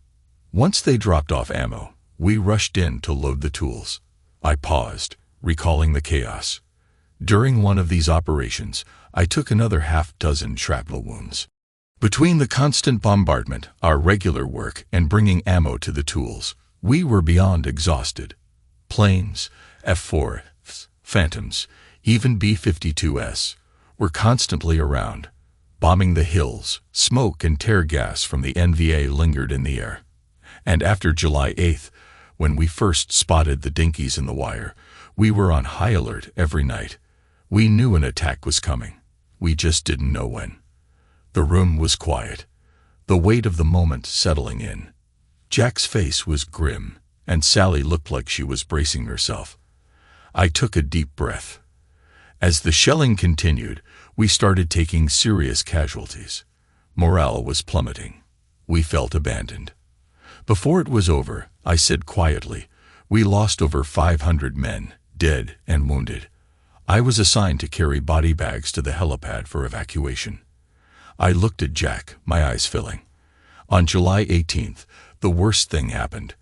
Once they dropped off ammo, we rushed in to load the tools. I paused, recalling the chaos. During one of these operations, I took another half-dozen shrapnel wounds. Between the constant bombardment, our regular work, and bringing ammo to the tools, we were beyond exhausted. Planes, F-4s, Phantoms, even B-52s, were constantly around. Bombing the hills, smoke and tear gas from the NVA lingered in the air. And after July 8th, when we first spotted the dinkies in the wire, we were on high alert every night. We knew an attack was coming. We just didn't know when. The room was quiet, the weight of the moment settling in. Jack's face was grim, and Sally looked like she was bracing herself. I took a deep breath. As the shelling continued, we started taking serious casualties. Morale was plummeting. We felt abandoned. Before it was over, I said quietly, we lost over 500 men, dead and wounded. I was assigned to carry body bags to the helipad for evacuation. I looked at Jack, my eyes filling. On July 18th, the worst thing happened.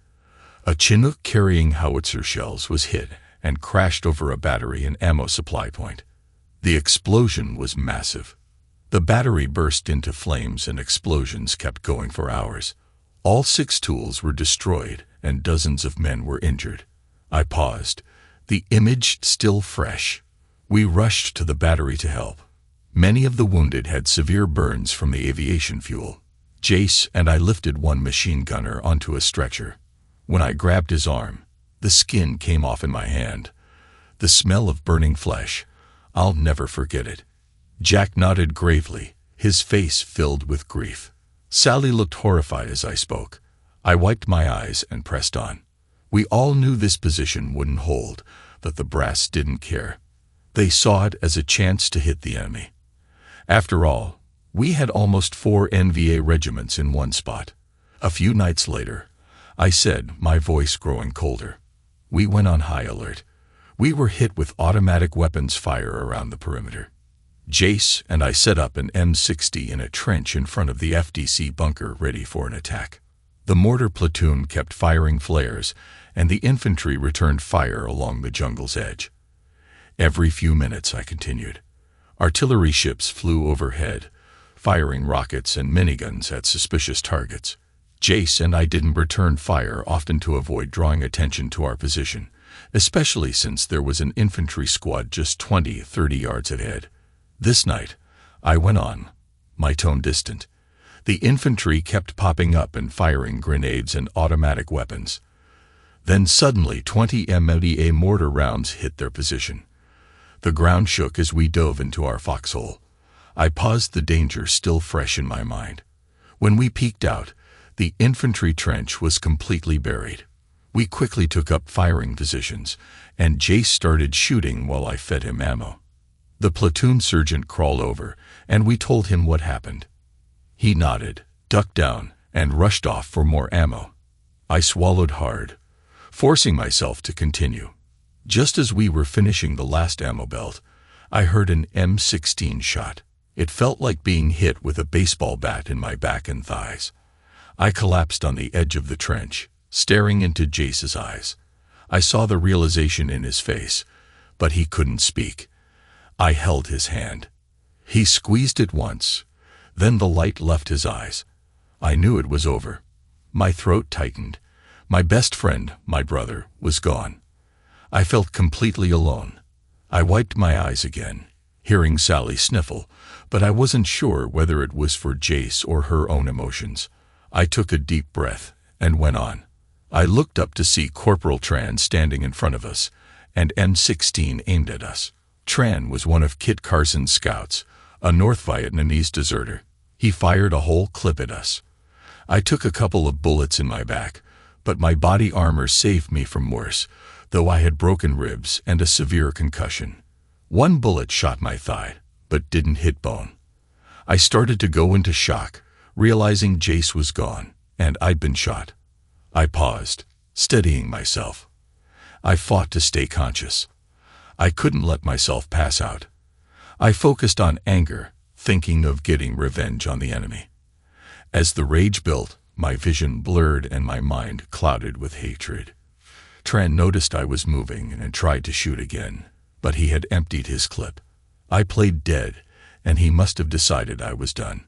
A Chinook carrying howitzer shells was hit and crashed over a battery and ammo supply point. The explosion was massive. The battery burst into flames and explosions kept going for hours. All 6 tools were destroyed and dozens of men were injured. I paused, the image still fresh. We rushed to the battery to help. Many of the wounded had severe burns from the aviation fuel. Jace and I lifted one machine gunner onto a stretcher. When I grabbed his arm, the skin came off in my hand. The smell of burning flesh, I'll never forget it. Jack nodded gravely, his face filled with grief. Sally looked horrified as I spoke. I wiped my eyes and pressed on. We all knew this position wouldn't hold, but the brass didn't care. They saw it as a chance to hit the enemy. After all, we had almost 4 NVA regiments in one spot. A few nights later, I said, my voice growing colder. We went on high alert. We were hit with automatic weapons fire around the perimeter. Jace and I set up an M60 in a trench in front of the FDC bunker ready for an attack. The mortar platoon kept firing flares, and the infantry returned fire along the jungle's edge. Every few minutes, I continued. Artillery ships flew overhead, firing rockets and miniguns at suspicious targets. Jace and I didn't return fire, often to avoid drawing attention to our position, especially since there was an infantry squad just 20-30 yards ahead. This night, I went on, my tone distant. The infantry kept popping up and firing grenades and automatic weapons. Then suddenly 20 MLDA mortar rounds hit their position. The ground shook as we dove into our foxhole. I paused, the danger still fresh in my mind. When we peeked out, the infantry trench was completely buried. We quickly took up firing positions, and Jace started shooting while I fed him ammo. The platoon sergeant crawled over, and we told him what happened. He nodded, ducked down, and rushed off for more ammo. I swallowed hard, forcing myself to continue. Just as we were finishing the last ammo belt, I heard an M16 shot. It felt like being hit with a baseball bat in my back and thighs. I collapsed on the edge of the trench, staring into Jace's eyes. I saw the realization in his face, but he couldn't speak. I held his hand. He squeezed it once, then the light left his eyes. I knew it was over. My throat tightened. My best friend, my brother, was gone. I felt completely alone. I wiped my eyes again, hearing Sally sniffle, but I wasn't sure whether it was for Jace or her own emotions. I took a deep breath and went on. I looked up to see Corporal Tran standing in front of us, and M16 aimed at us. Tran was one of Kit Carson's scouts, a North Vietnamese deserter. He fired a whole clip at us. I took a couple of bullets in my back, but my body armor saved me from worse, though I had broken ribs and a severe concussion. One bullet shot my thigh, but didn't hit bone. I started to go into shock, realizing Jace was gone, and I'd been shot. I paused, steadying myself. I fought to stay conscious. I couldn't let myself pass out. I focused on anger, thinking of getting revenge on the enemy. As the rage built, my vision blurred and my mind clouded with hatred. Tran noticed I was moving and tried to shoot again, but he had emptied his clip. I played dead, and he must have decided I was done.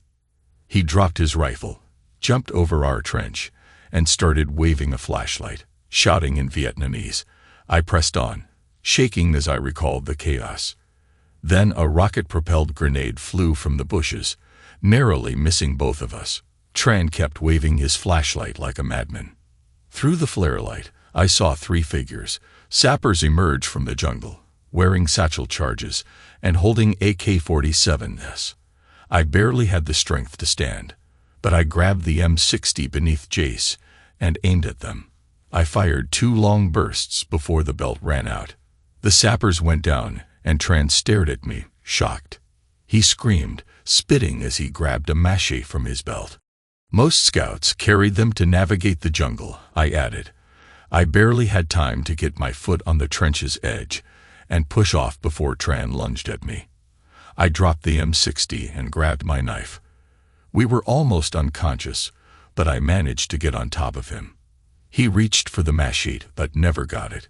He dropped his rifle, jumped over our trench, and started waving a flashlight, shouting in Vietnamese. I pressed on, shaking as I recalled the chaos. Then a rocket-propelled grenade flew from the bushes, narrowly missing both of us. Tran kept waving his flashlight like a madman. Through the flare light, I saw 3 figures. Sappers emerge from the jungle, wearing satchel charges and holding AK-47s. I barely had the strength to stand, but I grabbed the M60 beneath Jace and aimed at them. I fired 2 long bursts before the belt ran out. The sappers went down, and Tran stared at me, shocked. He screamed, spitting as he grabbed a mache from his belt. Most scouts carried them to navigate the jungle, I added. I barely had time to get my foot on the trench's edge and push off before Tran lunged at me. I dropped the M60 and grabbed my knife. We were almost unconscious, but I managed to get on top of him. He reached for the machete, but never got it.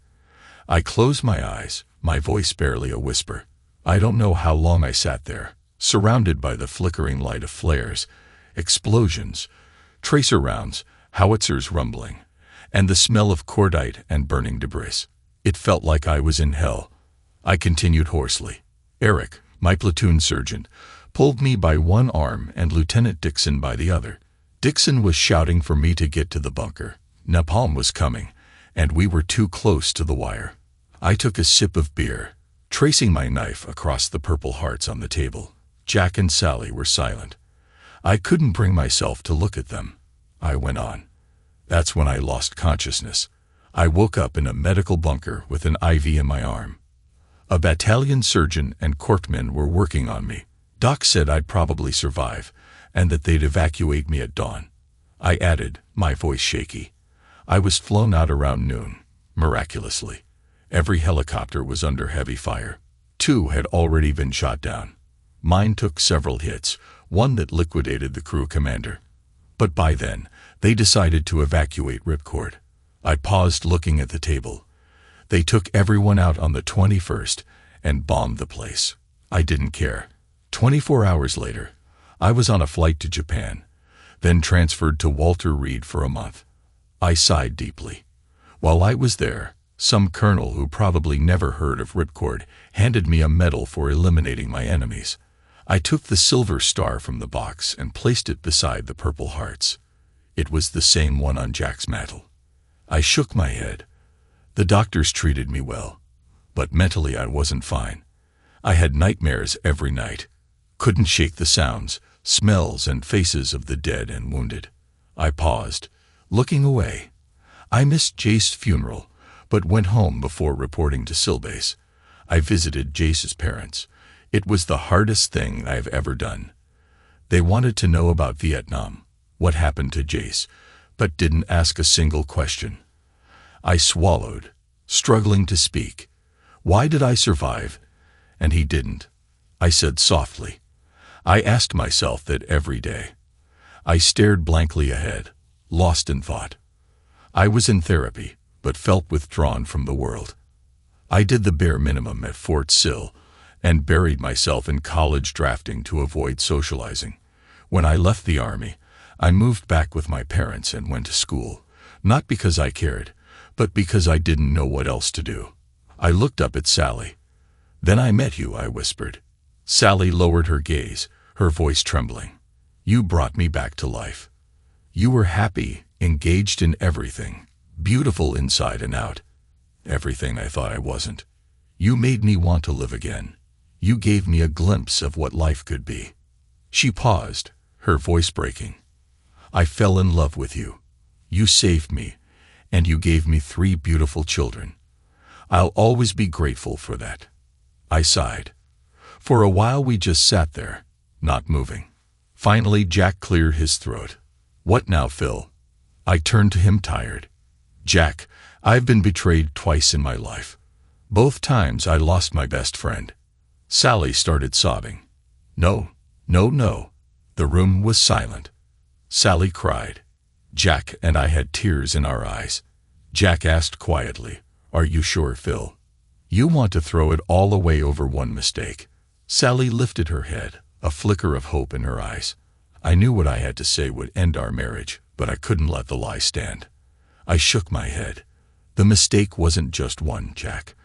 I closed my eyes, my voice barely a whisper. I don't know how long I sat there, surrounded by the flickering light of flares, explosions, tracer rounds, howitzers rumbling, and the smell of cordite and burning debris. It felt like I was in hell. I continued hoarsely. Eric, my platoon sergeant, pulled me by one arm and Lieutenant Dixon by the other. Dixon was shouting for me to get to the bunker. Napalm was coming, and we were too close to the wire. I took a sip of beer, tracing my knife across the purple hearts on the table. Jack and Sally were silent. I couldn't bring myself to look at them. I went on. That's when I lost consciousness. I woke up in a medical bunker with an IV in my arm. A battalion surgeon and corpsmen were working on me. Doc said I'd probably survive, and that they'd evacuate me at dawn. I added, my voice shaky. I was flown out around noon, miraculously. Every helicopter was under heavy fire. 2 had already been shot down. Mine took several hits, one that liquidated the crew commander. But by then, they decided to evacuate Ripcord. I paused looking at the table. They took everyone out on the 21st and bombed the place. I didn't care. 24 hours later, I was on a flight to Japan, then transferred to Walter Reed for a month. I sighed deeply. While I was there, some colonel who probably never heard of Ripcord handed me a medal for eliminating my enemies. I took the silver star from the box and placed it beside the purple hearts. It was the same one on Jack's mantle. I shook my head. The doctors treated me well, but mentally I wasn't fine. I had nightmares every night. Couldn't shake the sounds, smells, and faces of the dead and wounded. I paused, looking away. I missed Jace's funeral, but went home before reporting to Silbase. I visited Jace's parents. It was the hardest thing I've ever done. They wanted to know about Vietnam, what happened to Jace, but didn't ask a single question. I swallowed, struggling to speak. Why did I survive? And he didn't. I said softly. I asked myself that every day. I stared blankly ahead, lost in thought. I was in therapy, but felt withdrawn from the world. I did the bare minimum at Fort Sill and buried myself in college drafting to avoid socializing. When I left the Army, I moved back with my parents and went to school, not because I cared, but because I didn't know what else to do. I looked up at Sally. Then I met you, I whispered. Sally lowered her gaze, her voice trembling. You brought me back to life. You were happy, engaged in everything, beautiful inside and out. Everything I thought I wasn't. You made me want to live again. You gave me a glimpse of what life could be. She paused, her voice breaking. I fell in love with you. You saved me, and you gave me 3 beautiful children. I'll always be grateful for that. I sighed. For a while we just sat there, not moving. Finally Jack cleared his throat. What now, Phil? I turned to him tired. Jack, I've been betrayed twice in my life. Both times I lost my best friend. Sally started sobbing. No. The room was silent. Sally cried. Jack and I had tears in our eyes. Jack asked quietly, Are you sure, Phil? You want to throw it all away over one mistake? Sally lifted her head, a flicker of hope in her eyes. I knew what I had to say would end our marriage, but I couldn't let the lie stand. I shook my head. The mistake wasn't just one, Jack.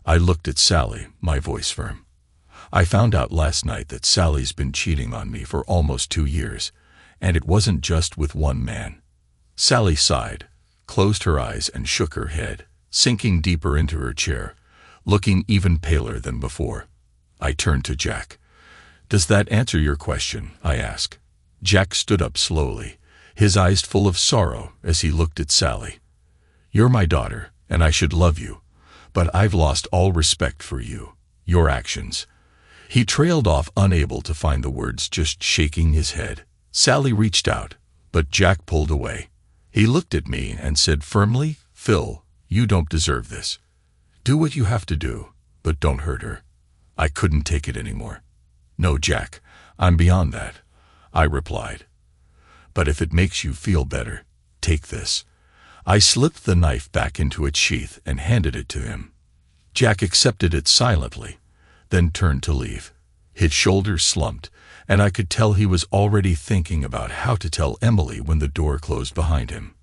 I looked at Sally, my voice firm. I found out last night that Sally's been cheating on me for almost 2 years, and it wasn't just with one man. Sally sighed, closed her eyes and shook her head, sinking deeper into her chair, looking even paler than before. I turned to Jack. Does that answer your question? I asked. Jack stood up slowly, his eyes full of sorrow as he looked at Sally. You're my daughter, and I should love you, but I've lost all respect for you, your actions. He trailed off, unable to find the words, just shaking his head. Sally reached out, but Jack pulled away. He looked at me and said firmly, Phil, you don't deserve this. Do what you have to do, but don't hurt her. I couldn't take it anymore. No, Jack, I'm beyond that, I replied. But if it makes you feel better, take this. I slipped the knife back into its sheath and handed it to him. Jack accepted it silently, then turned to leave. His shoulders slumped, and I could tell he was already thinking about how to tell Emily when the door closed behind him.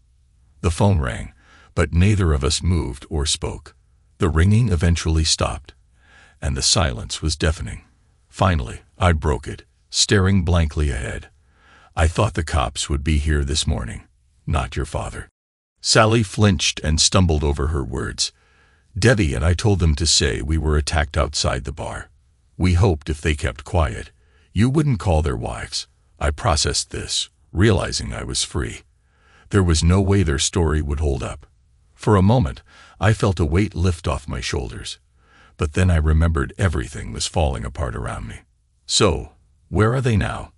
The phone rang, but neither of us moved or spoke. The ringing eventually stopped, and the silence was deafening. Finally, I broke it, staring blankly ahead. I thought the cops would be here this morning, not your father. Sally flinched and stumbled over her words. Debbie and I told them to say we were attacked outside the bar. We hoped if they kept quiet, you wouldn't call their wives. I processed this, realizing I was free. There was no way their story would hold up. For a moment, I felt a weight lift off my shoulders. But then I remembered everything was falling apart around me. So, where are they now?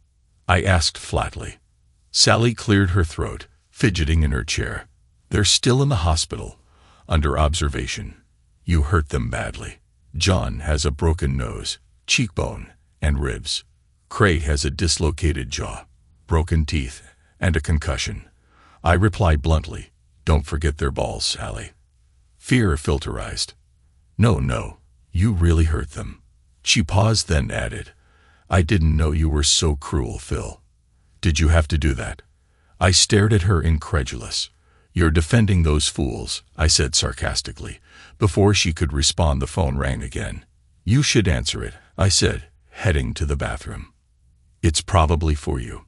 I asked flatly. Sally cleared her throat, fidgeting in her chair. They're still in the hospital, under observation. You hurt them badly. John has a broken nose, cheekbone, and ribs. Craig has a dislocated jaw, broken teeth, and a concussion. I replied bluntly, don't forget their balls, Sally. Fear filterized. No, you really hurt them. She paused, then added, I didn't know you were so cruel, Phil. Did you have to do that? I stared at her incredulous. You're defending those fools, I said sarcastically. Before she could respond, the phone rang again. You should answer it, I said, heading to the bathroom. It's probably for you.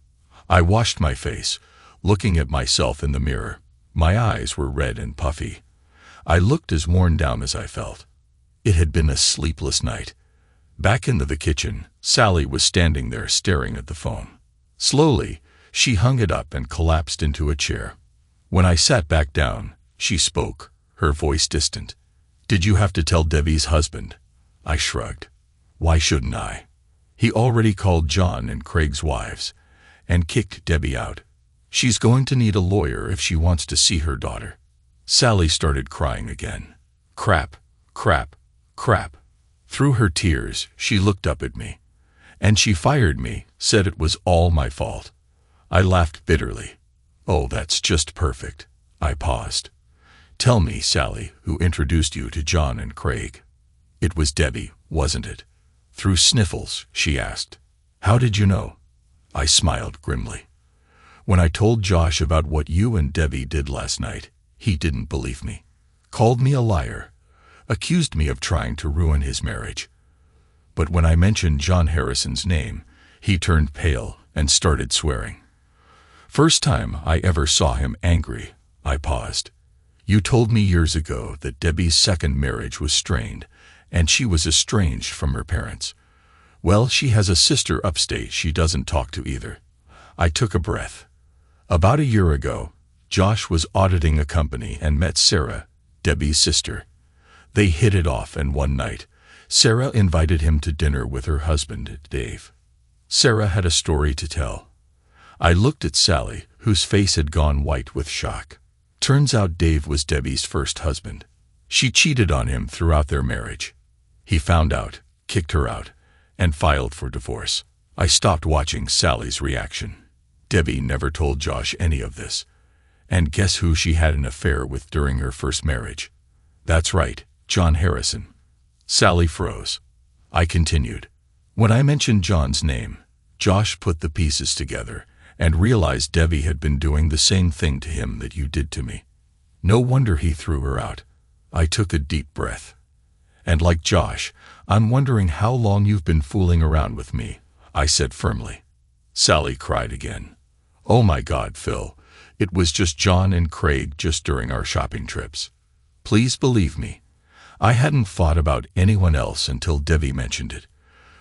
I washed my face, looking at myself in the mirror. My eyes were red and puffy. I looked as worn down as I felt. It had been a sleepless night. Back in the kitchen, Sally was standing there staring at the phone. Slowly, she hung it up and collapsed into a chair. When I sat back down, she spoke, her voice distant. Did you have to tell Debbie's husband? I shrugged. Why shouldn't I? He already called John and Craig's wives and kicked Debbie out. She's going to need a lawyer if she wants to see her daughter. Sally started crying again. Crap. Through her tears, she looked up at me. And she fired me, said it was all my fault. I laughed bitterly. Oh, that's just perfect. I paused. Tell me, Sally, who introduced you to John and Craig? It was Debbie, wasn't it? Through sniffles, she asked. How did you know? I smiled grimly. When I told Josh about what you and Debbie did last night, he didn't believe me. Called me a liar. Accused me of trying to ruin his marriage. But when I mentioned John Harrison's name, he turned pale and started swearing. First time I ever saw him angry, I paused. You told me years ago that Debbie's second marriage was strained, and she was estranged from her parents. Well, she has a sister upstate she doesn't talk to either. I took a breath. About a year ago, Josh was auditing a company and met Sarah, Debbie's sister. They hit it off, and one night, Sarah invited him to dinner with her husband, Dave. Sarah had a story to tell. I looked at Sally, whose face had gone white with shock. Turns out Dave was Debbie's first husband. She cheated on him throughout their marriage. He found out, kicked her out, and filed for divorce. I stopped watching Sally's reaction. Debbie never told Josh any of this. And guess who she had an affair with during her first marriage? That's right, John Harrison. Sally froze. I continued. When I mentioned John's name, Josh put the pieces together and realized Debbie had been doing the same thing to him that you did to me. No wonder he threw her out. I took a deep breath. And like Josh, I'm wondering how long you've been fooling around with me, I said firmly. Sally cried again. Oh my God, Phil. It was just John and Craig just during our shopping trips. Please believe me. I hadn't thought about anyone else until Debbie mentioned it.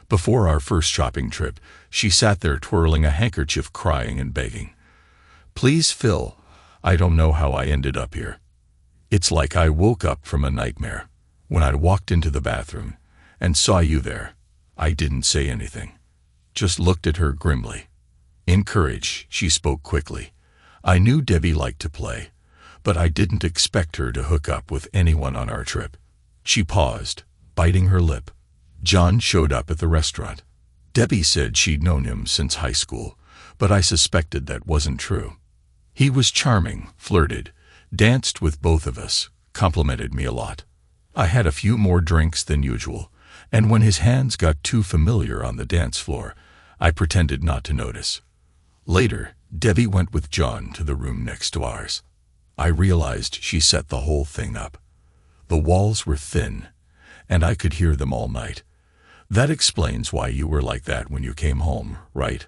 Before our first shopping trip, she sat there twirling a handkerchief, crying and begging. Please, Phil, I don't know how I ended up here. It's like I woke up from a nightmare. When I walked into the bathroom and saw you there, I didn't say anything. Just looked at her grimly. Encouraged, she spoke quickly. I knew Debbie liked to play, but I didn't expect her to hook up with anyone on our trip. She paused, biting her lip. John showed up at the restaurant. Debbie said she'd known him since high school, but I suspected that wasn't true. He was charming, flirted, danced with both of us, complimented me a lot. I had a few more drinks than usual, And when his hands got too familiar on the dance floor, I pretended not to notice. Later, Debbie went with John to the room next to ours. I realized she set the whole thing up. The walls were thin, and I could hear them all night. That explains why you were like that when you came home, right?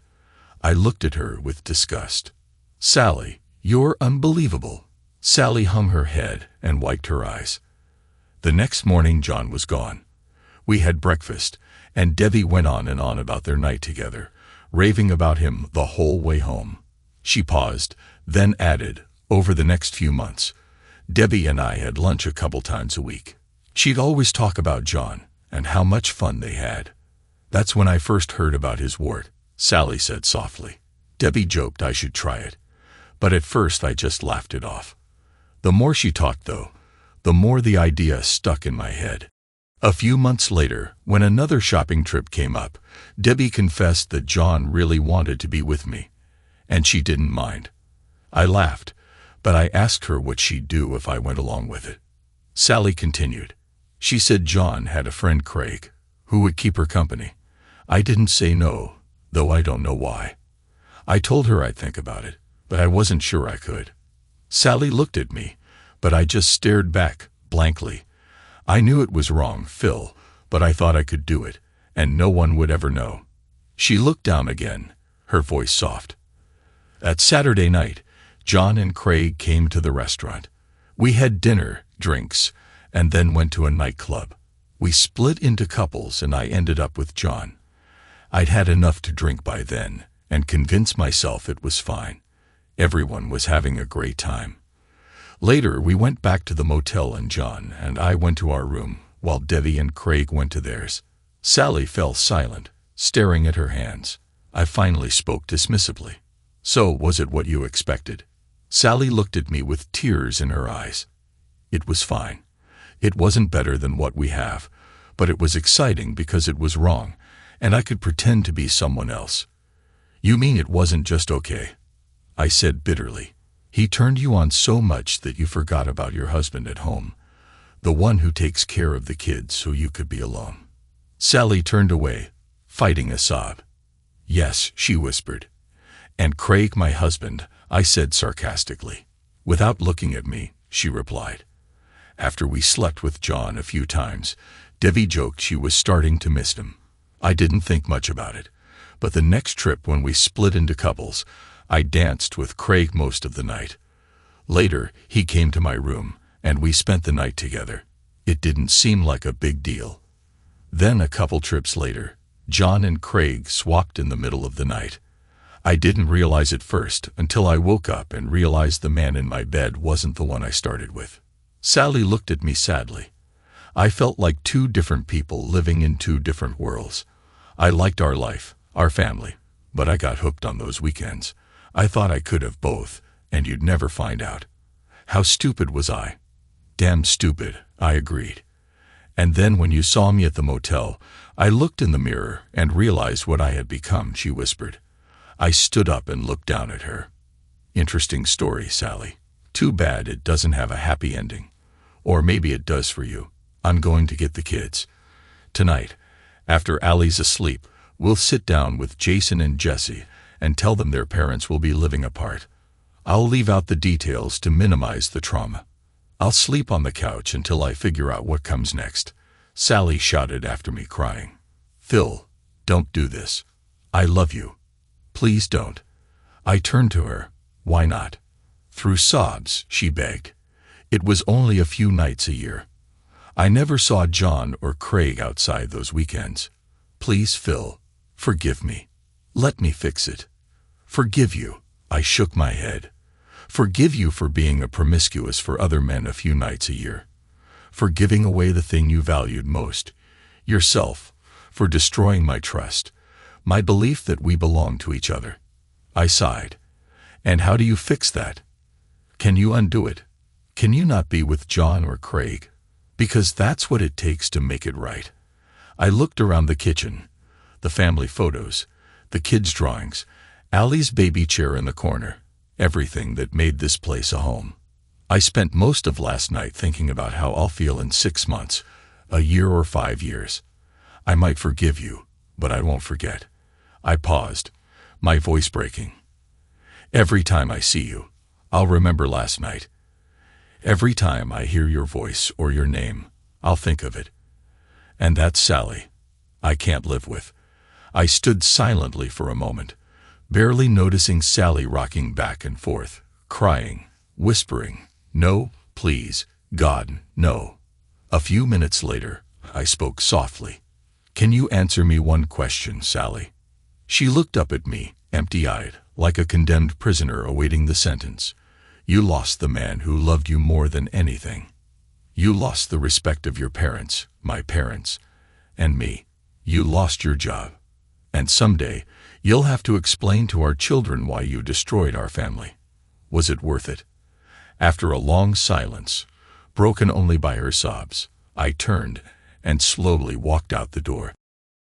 I looked at her with disgust. Sally, you're unbelievable. Sally hung her head and wiped her eyes. The next morning, John was gone. We had breakfast, and Debbie went on and on about their night together, raving about him the whole way home. She paused, then added, over the next few months, Debbie and I had lunch a couple times a week. She'd always talk about John and how much fun they had. That's when I first heard about his wart, Sally said softly. Debbie joked I should try it, but at first I just laughed it off. The more she talked, though, the more the idea stuck in my head. A few months later, when another shopping trip came up, Debbie confessed that John really wanted to be with me, and she didn't mind. I laughed, but I asked her what she'd do if I went along with it. Sally continued. She said John had a friend, Craig, who would keep her company. I didn't say no, though I don't know why. I told her I'd think about it, but I wasn't sure I could. Sally looked at me, but I just stared back, blankly. I knew it was wrong, Phil, but I thought I could do it, and no one would ever know. She looked down again, her voice soft. That Saturday night, John and Craig came to the restaurant. We had dinner, drinks, and then went to a nightclub. We split into couples, and I ended up with John. I'd had enough to drink by then, and convinced myself it was fine. Everyone was having a great time. Later, we went back to the motel, and John and I went to our room, while Debbie and Craig went to theirs. Sally fell silent, staring at her hands. I finally spoke dismissively. So, was it what you expected? Sally looked at me with tears in her eyes. It was fine. It wasn't better than what we have, but it was exciting because it was wrong, and I could pretend to be someone else. You mean it wasn't just okay? I said bitterly. He turned you on so much that you forgot about your husband at home, the one who takes care of the kids so you could be alone. Sally turned away, fighting a sob. Yes, she whispered. And Craig, my husband, I said sarcastically. Without looking at me, she replied. After we slept with John a few times, Debbie joked she was starting to miss him. I didn't think much about it, but the next trip when we split into couples, I danced with Craig most of the night. Later, he came to my room, and we spent the night together. It didn't seem like a big deal. Then a couple trips later, John and Craig swapped in the middle of the night. I didn't realize it first until I woke up and realized the man in my bed wasn't the one I started with. Sally looked at me sadly. I felt like two different people living in two different worlds. I liked our life, our family, but I got hooked on those weekends. I thought I could have both, and you'd never find out. How stupid was I? Damn stupid, I agreed. And then when you saw me at the motel, I looked in the mirror and realized what I had become, she whispered. I stood up and looked down at her. Interesting story, Sally. Too bad it doesn't have a happy ending. Or maybe it does for you. I'm going to get the kids. Tonight, after Allie's asleep, we'll sit down with Jason and Jesse and tell them their parents will be living apart. I'll leave out the details to minimize the trauma. I'll sleep on the couch until I figure out what comes next. Sally shouted after me, crying. Phil, don't do this. I love you. Please don't. I turned to her. Why not? Through sobs, she begged. It was only a few nights a year. I never saw John or Craig outside those weekends. Please, Phil, forgive me. Let me fix it. Forgive you. I shook my head. Forgive you for being a promiscuous for other men a few nights a year. For giving away the thing you valued most, yourself, for destroying my trust, my belief that we belong to each other. I sighed. And how do you fix that? Can you undo it? Can you not be with John or Craig? Because that's what it takes to make it right. I looked around the kitchen, the family photos, the kids' drawings, Allie's baby chair in the corner, everything that made this place a home. I spent most of last night thinking about how I'll feel in 6 months, a year or 5 years. I might forgive you, but I won't forget. I paused, my voice breaking. Every time I see you, I'll remember last night. Every time I hear your voice or your name, I'll think of it. And that's Sally. I can't live with. I stood silently for a moment, barely noticing Sally rocking back and forth, crying, whispering, "No, please, God, no." A few minutes later, I spoke softly. "Can you answer me one question, Sally?" She looked up at me, empty-eyed, like a condemned prisoner awaiting the sentence. "You lost the man who loved you more than anything. You lost the respect of your parents, my parents, and me. You lost your job. And someday, you'll have to explain to our children why you destroyed our family. Was it worth it?" After a long silence, broken only by her sobs, I turned and slowly walked out the door.